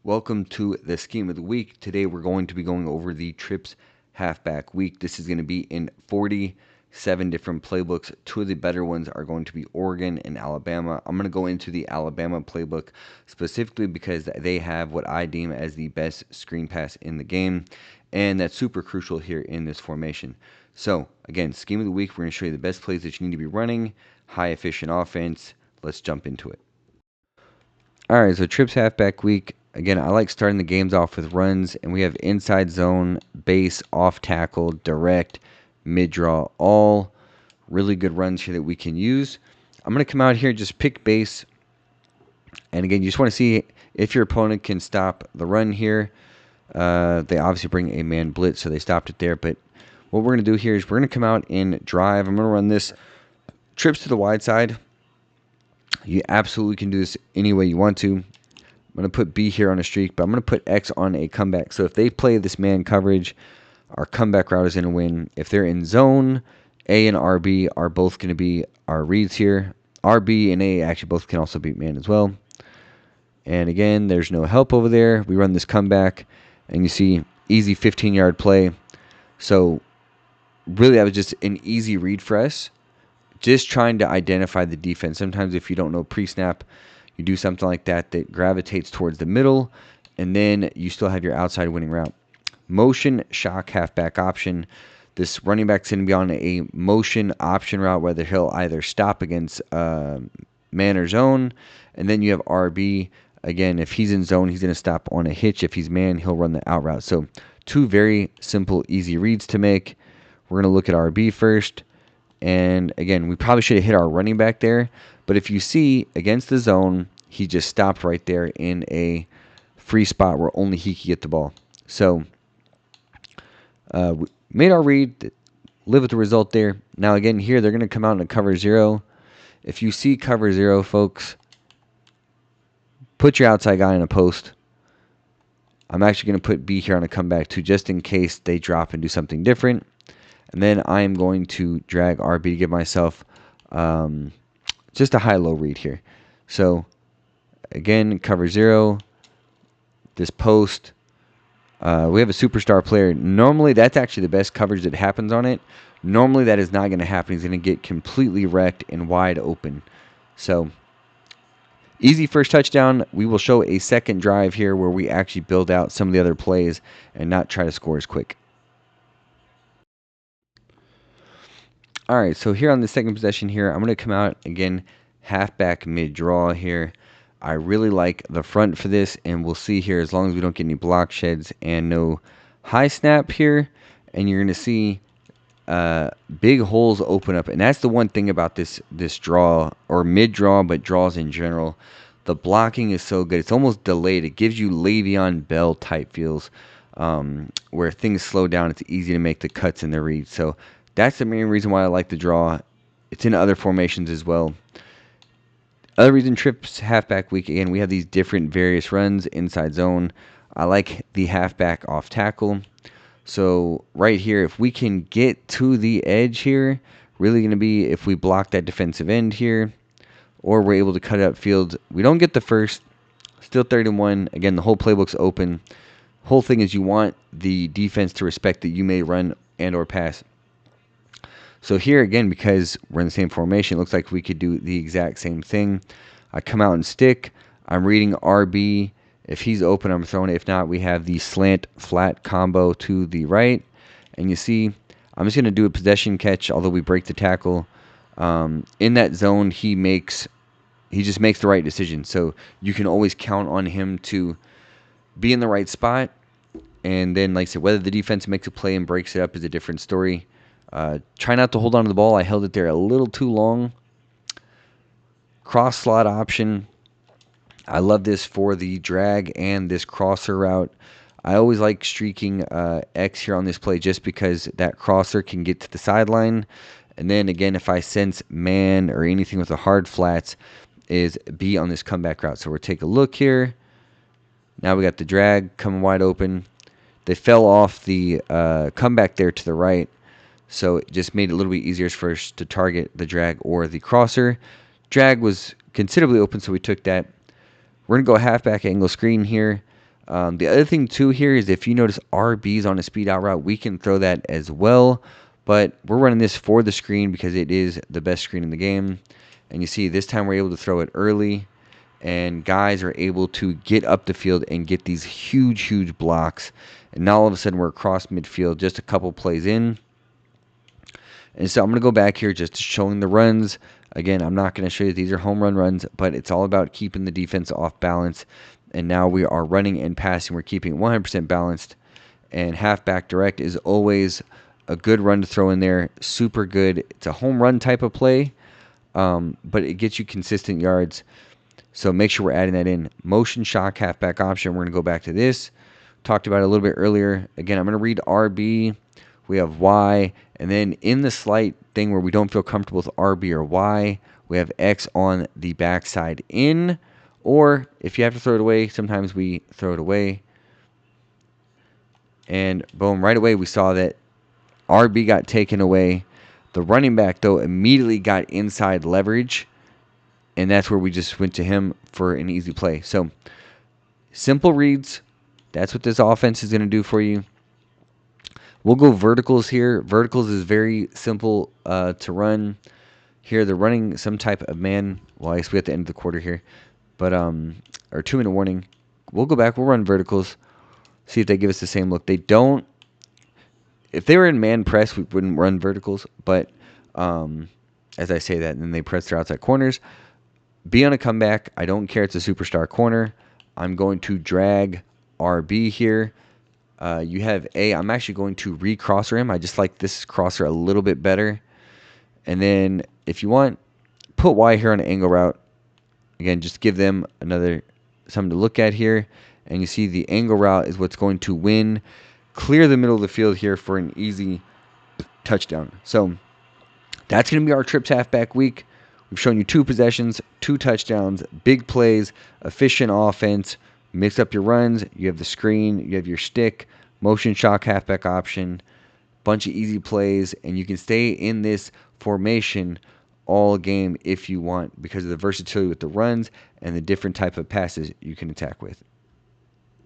Welcome to the Scheme of the Week. Today we're going to be going over the Trips Halfback Week. This is going to be in 47 different playbooks. Two of the better ones are going to be Oregon and Alabama. I'm going to go into the Alabama playbook specifically because they have what I deem as the best screen pass in the game, and that's super crucial here in this formation. So, again, Scheme of the Week, we're going to show you the best plays that you need to be running, high efficient offense. Let's jump into it. All right, so Trips Halfback Week. Again, I like starting the games off with runs, and we have inside zone, base, off tackle, direct, mid draw, all really good runs here that we can use. I'm going to come out here, just pick base, and again, you just want to see if your opponent can stop the run here. They obviously bring a man blitz, so they stopped it there, but what we're going to do here is we're going to come out and drive. I'm going to run this trips to the wide side. You absolutely can do this any way you want to. I'm going to put B here on a streak, but I'm going to put X on a comeback. So if they play this man coverage, our comeback route is going to win. If they're in zone, A and RB are both going to be our reads here. RB and A actually both can also beat man as well. And again, there's no help over there. We run this comeback, and you see easy 15-yard play. So really that was just an easy read for us. Just trying to identify the defense. Sometimes if you don't know pre-snap, you do something like that that gravitates towards the middle, and then you still have your outside winning route. Motion, shock, halfback option. This running back's going to be on a motion option route, whether he'll either stop against man or zone, and then you have RB. Again, if he's in zone, he's going to stop on a hitch. If he's man, he'll run the out route. So two very simple, easy reads to make. We're going to look at RB first. And again, we probably should have hit our running back there. But if you see, against the zone, he just stopped right there in a free spot where only he could get the ball. So, we made our read, live with the result there. Now, again, here, they're going to come out in a cover zero. If you see cover zero, folks, put your outside guy in a post. I'm actually going to put B here on a comeback too, just in case they drop and do something different. And then I am going to drag RB to give myself just a high-low read here. So, again, cover zero. This post. We have a superstar player. Normally, that's actually the best coverage that happens on it. Normally, that is not going to happen. He's going to get completely wrecked and wide open. So, easy first touchdown. We will show a second drive here where we actually build out some of the other plays and not try to score as quick. All right, so here on the second possession here, I'm going to come out, again, halfback mid-draw here. I really like the front for this, and we'll see here, as long as we don't get any block sheds and no high snap here, and you're going to see big holes open up. And that's the one thing about this draw, or mid-draw, but draws in general. The blocking is so good. It's almost delayed. It gives you Le'Veon Bell type feels, where things slow down. It's easy to make the cuts in the read. So that's the main reason why I like the draw. It's in other formations as well. Other reason Trips halfback week, again, we have these different various runs inside zone. I like the halfback off tackle. So right here, if we can get to the edge here, really going to be if we block that defensive end here, or we're able to cut it upfield. We don't get the first, still 31. Again, the whole playbook's open. Whole thing is you want the defense to respect that you may run and or pass. So here again, because we're in the same formation, it looks like we could do the exact same thing. I come out and stick. I'm reading RB. If he's open, I'm throwing it. If not, we have the slant flat combo to the right. And you see, I'm just going to do a possession catch, although we break the tackle. In that zone, he just makes the right decision. So you can always count on him to be in the right spot. And then, like I said, whether the defense makes a play and breaks it up is a different story. Try not to hold on to the ball. I held it there a little too long. Cross slot option. I love this for the drag and this crosser route. I always like streaking X here on this play just because that crosser can get to the sideline. And then again, if I sense man or anything with the hard flats, is B on this comeback route. So we'll take a look here. Now we got the drag coming wide open. They fell off the comeback there to the right. So it just made it a little bit easier for us to target the drag or the crosser. Drag was considerably open, so we took that. We're going to go halfback angle screen here. The other thing too here is if you notice RBs on a speed out route, we can throw that as well. But we're running this for the screen because it is the best screen in the game. And you see this time we're able to throw it early. And guys are able to get up the field and get these huge, huge blocks. And now all of a sudden we're across midfield just a couple plays in. And so I'm going to go back here just showing the runs. Again, I'm not going to show you these are home run runs, but it's all about keeping the defense off balance. And now we are running and passing. We're keeping it 100% balanced. And halfback direct is always a good run to throw in there. Super good. It's a home run type of play, but it gets you consistent yards. So make sure we're adding that in. Motion shock halfback option. We're going to go back to this. Talked about it a little bit earlier. Again, I'm going to read RB. We have Y. And then in the slight thing where we don't feel comfortable with RB or Y, we have X on the backside in. Or if you have to throw it away, sometimes we throw it away. And boom, right away we saw that RB got taken away. The running back, though, immediately got inside leverage. And that's where we just went to him for an easy play. So simple reads. That's what this offense is going to do for you. We'll go verticals here. Verticals is very simple to run. Here they're running some type of man. Well, I guess we have to end the quarter here. But, or 2-minute warning. We'll go back. We'll run verticals. See if they give us the same look. They don't. If they were in man press, we wouldn't run verticals. But as I say that, and then they press their outside corners. Be on a comeback. I don't care. It's a superstar corner. I'm going to drag RB here. You have A. I'm actually going to recrosser him. I just like this crosser a little bit better. And then if you want, put Y here on an angle route. Again, just give them something to look at here. And you see the angle route is what's going to win. Clear the middle of the field here for an easy touchdown. So that's going to be our trips halfback week. We've shown you 2 possessions, 2 touchdowns, big plays, efficient offense. Mix up your runs. You have the screen. You have your stick, motion shock halfback option, bunch of easy plays, and you can stay in this formation all game if you want because of the versatility with the runs and the different type of passes you can attack with.